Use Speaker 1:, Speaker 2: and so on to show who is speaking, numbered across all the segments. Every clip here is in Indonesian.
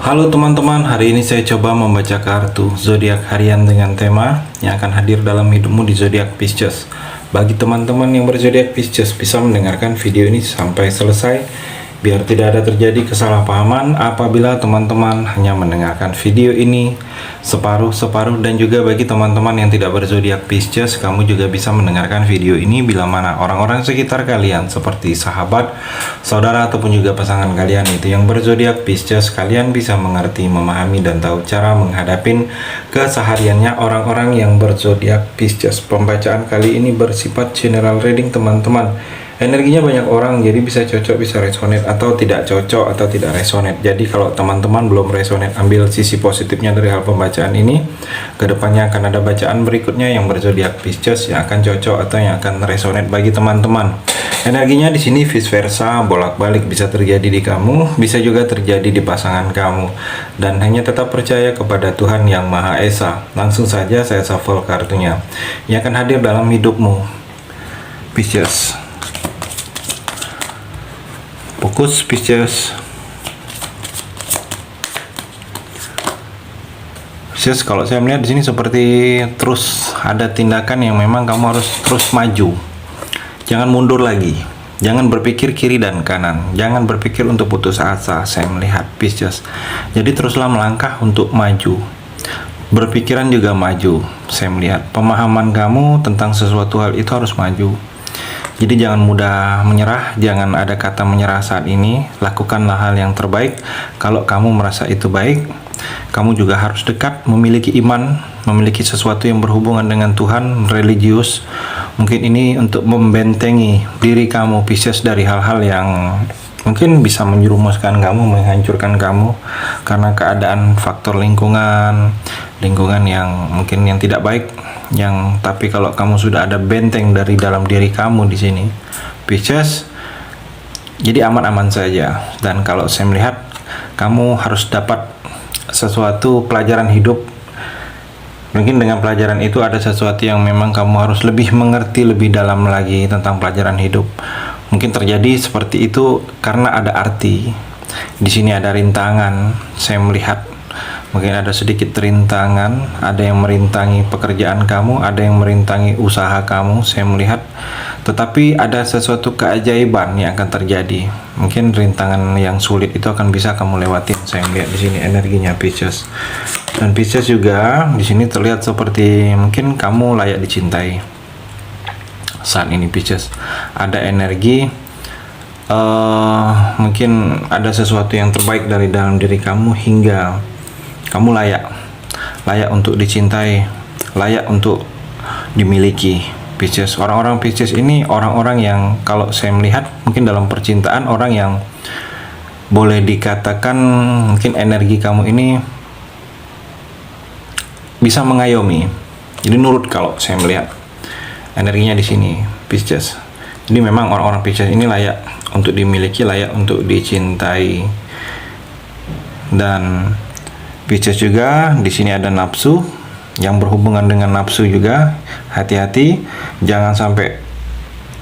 Speaker 1: Halo teman-teman, hari ini saya coba membaca kartu zodiak harian dengan tema yang akan hadir dalam hidupmu di zodiak Pisces. Bagi teman-teman yang berzodiak Pisces, bisa mendengarkan video ini sampai selesai biar tidak ada terjadi kesalahpahaman apabila teman-teman hanya mendengarkan video ini separuh-separuh. Dan juga bagi teman-teman yang tidak berzodiak Pisces, kamu juga bisa mendengarkan video ini bila mana orang-orang sekitar kalian seperti sahabat, saudara ataupun juga pasangan kalian itu yang berzodiak Pisces, kalian bisa mengerti, memahami dan tahu cara menghadapin kesehariannya orang-orang yang berzodiak Pisces. Pembacaan kali ini bersifat general reading teman-teman. Energinya banyak orang, jadi bisa cocok, bisa resonate, atau tidak cocok, atau tidak resonate. Jadi kalau teman-teman belum resonate, ambil sisi positifnya dari hal pembacaan ini. Kedepannya akan ada bacaan berikutnya yang berzodiak Pisces yang akan cocok atau yang akan resonate bagi teman-teman. Energinya di sini vice versa, bolak-balik, bisa terjadi di kamu, bisa juga terjadi di pasangan kamu. Dan hanya tetap percaya kepada Tuhan Yang Maha Esa. Langsung saja saya shuffle kartunya yang akan hadir dalam hidupmu, Pisces. Fokus Pisces. Pisces, kalau saya melihat di sini seperti terus ada tindakan yang memang kamu harus terus maju. Jangan mundur lagi. Jangan berpikir kiri dan kanan. Jangan berpikir untuk putus asa. Saya melihat Pisces. Jadi teruslah melangkah untuk maju. Berpikiran juga maju. Saya melihat pemahaman kamu tentang sesuatu hal itu harus maju. Jadi jangan mudah menyerah, jangan ada kata menyerah saat ini. Lakukanlah hal yang terbaik. Kalau kamu merasa itu baik, kamu juga harus dekat, memiliki iman, memiliki sesuatu yang berhubungan dengan Tuhan, religius. Mungkin ini untuk membentengi diri kamu, Pisces, dari hal-hal yang mungkin bisa menjerumuskan kamu, menghancurkan kamu karena keadaan faktor lingkungan yang mungkin yang tidak baik. Tapi kalau kamu sudah ada benteng dari dalam diri kamu di sini, Pisces, jadi aman-aman saja. Dan kalau saya melihat kamu harus dapat sesuatu pelajaran hidup. Mungkin dengan pelajaran itu ada sesuatu yang memang kamu harus lebih mengerti lebih dalam lagi tentang pelajaran hidup. Mungkin terjadi seperti itu karena ada arti. Di sini ada rintangan. Saya melihat mungkin ada sedikit rintangan, ada yang merintangi pekerjaan kamu, ada yang merintangi usaha kamu, saya melihat. Tetapi ada sesuatu keajaiban yang akan terjadi. Mungkin rintangan yang sulit itu akan bisa kamu lewatin. Saya melihat di sini energinya Pisces. Dan Pisces juga di sini terlihat seperti mungkin kamu layak dicintai. Saat ini Pisces ada energi mungkin ada sesuatu yang terbaik dari dalam diri kamu hingga kamu layak untuk dicintai, layak untuk dimiliki. Pisces, orang-orang Pisces ini orang-orang yang kalau saya melihat mungkin dalam percintaan orang yang boleh dikatakan mungkin energi kamu ini bisa mengayomi. Jadi nurut kalau saya melihat energinya di sini Pisces. Jadi memang orang-orang Pisces ini layak untuk dimiliki, layak untuk dicintai. Dan Pisces juga di sini ada nafsu yang berhubungan dengan nafsu juga. Hati-hati, jangan sampai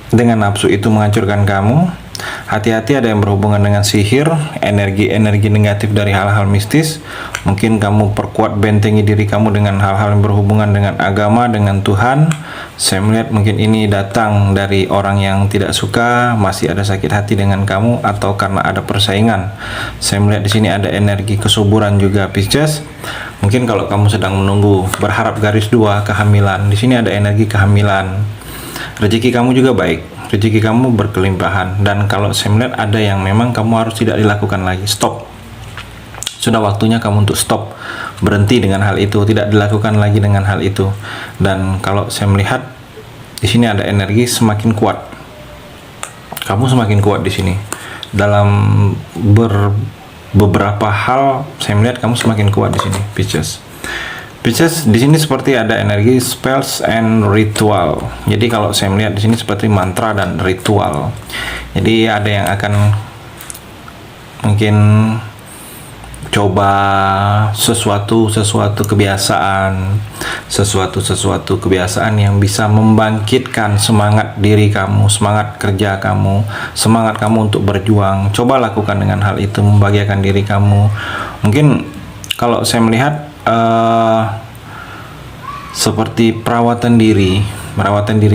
Speaker 1: dengan nafsu itu menghancurkan kamu. Hati-hati, ada yang berhubungan dengan sihir, energi-energi negatif dari hal-hal mistis. Mungkin kamu perkuat bentengi diri kamu dengan hal-hal yang berhubungan dengan agama, dengan Tuhan. Saya melihat mungkin ini datang dari orang yang tidak suka, masih ada sakit hati dengan kamu, atau karena ada persaingan. Saya melihat di sini ada energi kesuburan juga Pisces. Mungkin kalau kamu sedang menunggu, berharap garis 2 kehamilan, di sini ada energi kehamilan. Rezeki kamu juga baik, rezeki kamu berkelimpahan. Dan kalau saya melihat ada yang memang kamu harus tidak dilakukan lagi, stop. Sudah waktunya kamu untuk stop, berhenti dengan hal itu, tidak dilakukan lagi dengan hal itu. Dan kalau saya melihat di sini ada energi semakin kuat. Kamu semakin kuat di sini dalam beberapa hal. Saya melihat kamu semakin kuat di sini, Pisces. Pisces di sini seperti ada energi spells and ritual. Jadi kalau saya melihat di sini seperti mantra dan ritual. Jadi ada yang akan mungkin coba sesuatu kebiasaan yang bisa membangkitkan semangat diri kamu, semangat kerja kamu, semangat kamu untuk berjuang. Coba lakukan dengan hal itu, membahagiakan diri kamu. Mungkin kalau saya melihat seperti perawatan diri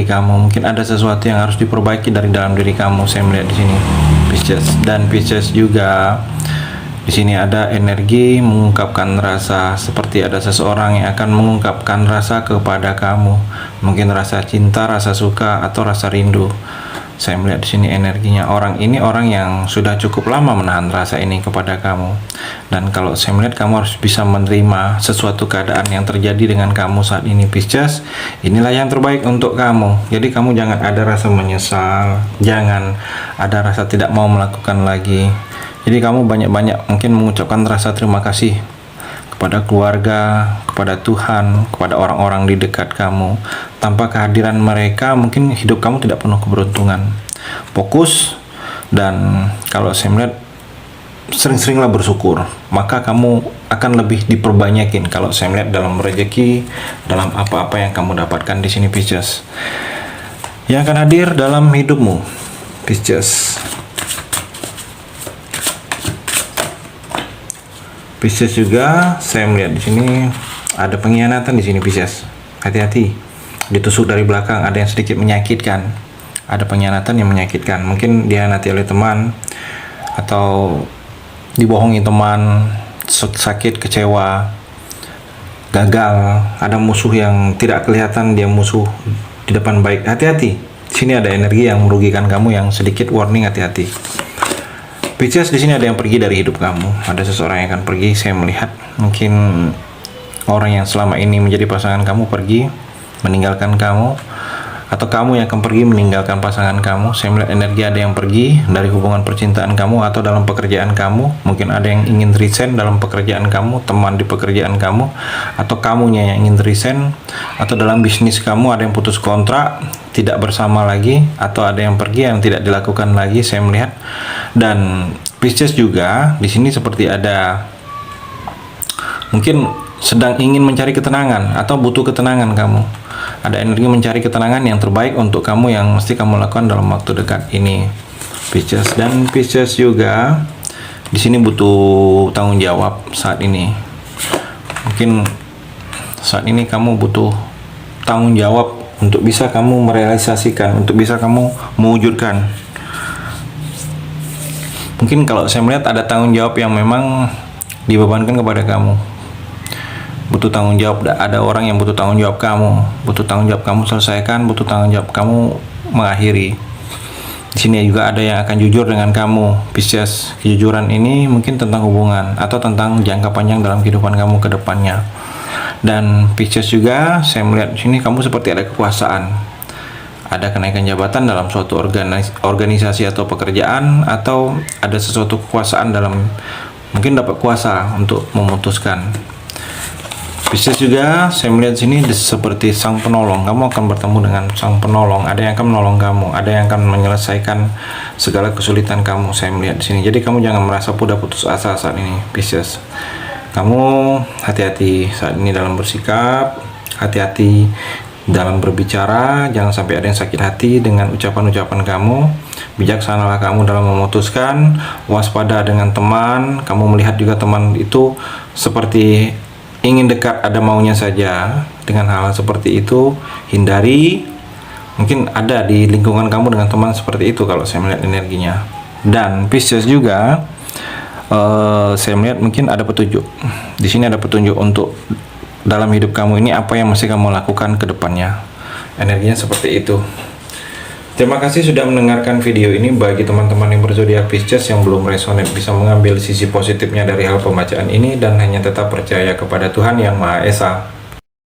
Speaker 1: kamu, mungkin ada sesuatu yang harus diperbaiki dari dalam diri kamu. Saya melihat di sini Pisces, dan Pisces juga di sini ada energi mengungkapkan rasa, seperti ada seseorang yang akan mengungkapkan rasa kepada kamu, mungkin rasa cinta, rasa suka, atau rasa rindu. Saya melihat di sini energinya orang ini orang yang sudah cukup lama menahan rasa ini kepada kamu. Dan kalau saya melihat kamu harus bisa menerima sesuatu keadaan yang terjadi dengan kamu saat ini Pisces. Inilah yang terbaik untuk kamu. Jadi kamu jangan ada rasa menyesal, jangan ada rasa tidak mau melakukan lagi. Jadi kamu banyak-banyak mungkin mengucapkan rasa terima kasih kepada keluarga, kepada Tuhan, kepada orang-orang di dekat kamu. Tanpa kehadiran mereka, mungkin hidup kamu tidak penuh keberuntungan. Fokus, dan kalau saya melihat sering-seringlah bersyukur, maka kamu akan lebih diperbanyakin. Kalau saya melihat dalam rezeki, dalam apa-apa yang kamu dapatkan di sini Pisces, yang akan hadir dalam hidupmu Pisces. Pisces juga saya melihat di sini ada pengkhianatan di sini Pisces. Hati-hati, ditusuk dari belakang, ada yang sedikit menyakitkan. Ada pengkhianatan yang menyakitkan. Mungkin dihianati oleh teman, atau dibohongi teman, sakit, kecewa, gagal. Ada musuh yang tidak kelihatan, dia musuh di depan baik. Hati-hati. Sini ada energi yang merugikan kamu, yang sedikit warning, hati-hati. Pisces, di sini ada yang pergi dari hidup kamu. Ada seseorang yang akan pergi. Saya melihat mungkin orang yang selama ini menjadi pasangan kamu pergi, meninggalkan kamu, atau kamu yang akan pergi meninggalkan pasangan kamu. Saya melihat energi ada yang pergi dari hubungan percintaan kamu atau dalam pekerjaan kamu. Mungkin ada yang ingin resign dalam pekerjaan kamu, teman di pekerjaan kamu, atau kamunya yang ingin resign, atau dalam bisnis kamu ada yang putus kontrak, tidak bersama lagi, atau ada yang pergi yang tidak dilakukan lagi. Saya melihat. Dan Pisces juga di sini seperti ada mungkin sedang ingin mencari ketenangan atau butuh ketenangan kamu. Ada energi mencari ketenangan yang terbaik untuk kamu yang mesti kamu lakukan dalam waktu dekat ini Pisces. Dan Pisces juga di sini butuh tanggung jawab saat ini. Mungkin saat ini kamu butuh tanggung jawab untuk bisa kamu merealisasikan, untuk bisa kamu mewujudkan. Mungkin kalau saya melihat ada tanggung jawab yang memang dibebankan kepada kamu. Butuh tanggung jawab, ada orang yang butuh tanggung jawab kamu, butuh tanggung jawab kamu selesaikan, butuh tanggung jawab kamu mengakhiri. Di sini juga ada yang akan jujur dengan kamu Pisces. Kejujuran ini mungkin tentang hubungan atau tentang jangka panjang dalam kehidupan kamu ke depannya. Dan Pisces juga saya melihat di sini kamu seperti ada kekuasaan. Ada kenaikan jabatan dalam suatu organisasi atau pekerjaan, atau ada sesuatu kekuasaan dalam, mungkin dapat kuasa untuk memutuskan. Pisces juga saya melihat sini seperti sang penolong. Kamu akan bertemu dengan sang penolong. Ada yang akan menolong kamu, ada yang akan menyelesaikan segala kesulitan kamu. Saya melihat di sini. Jadi kamu jangan merasa mudah putus asa saat ini Pisces. Kamu hati-hati saat ini dalam bersikap, hati-hati dalam berbicara, jangan sampai ada yang sakit hati dengan ucapan-ucapan kamu. Bijaksanalah kamu dalam memutuskan, waspada dengan teman. Kamu melihat juga teman itu seperti ingin dekat, ada maunya saja. Dengan hal seperti itu, hindari. Mungkin ada di lingkungan kamu dengan teman seperti itu kalau saya melihat energinya. Dan Pisces juga saya melihat mungkin ada petunjuk. Di sini ada petunjuk untuk dalam hidup kamu ini, apa yang mesti kamu lakukan ke depannya. Energinya seperti itu. Terima kasih sudah mendengarkan video ini. Bagi teman-teman yang berzodiak Pisces yang belum resonate, bisa mengambil sisi positifnya dari hal pembacaan ini dan hanya tetap percaya kepada Tuhan Yang Maha Esa.